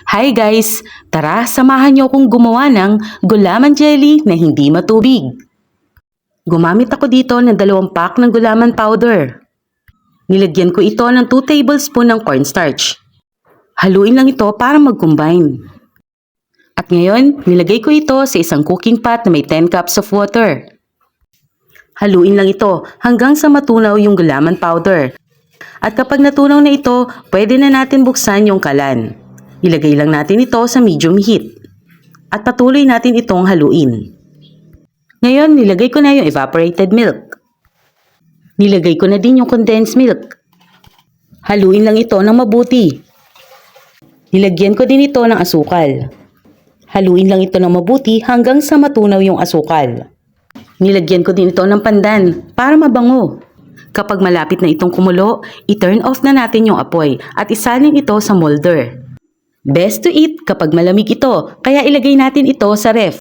Hi guys! Tara, samahan niyo akong gumawa ng gulaman jelly na hindi matubig. Gumamit ako dito ng 2 pack ng gulaman powder. Nilagyan ko ito ng 2 tablespoon ng cornstarch. Haluin lang ito para mag-combine. At ngayon, nilagay ko ito sa isang cooking pot na may 10 cups of water. Haluin lang ito hanggang sa matunaw yung gulaman powder. At kapag natunaw na ito, pwede na natin buksan yung kalan. Ilagay lang natin ito sa medium heat. At patuloy natin itong haluin. Ngayon, nilagay ko na yung evaporated milk. Nilagay ko na din yung condensed milk. Haluin lang ito ng mabuti. Nilagyan ko din ito ng asukal. Haluin lang ito ng mabuti hanggang sa matunaw yung asukal. Nilagyan ko din ito ng pandan para mabango. Kapag malapit na itong kumulo, i-turn off na natin yung apoy at isalin ito sa molder. Best to eat kapag malamig ito, kaya ilagay natin ito sa ref.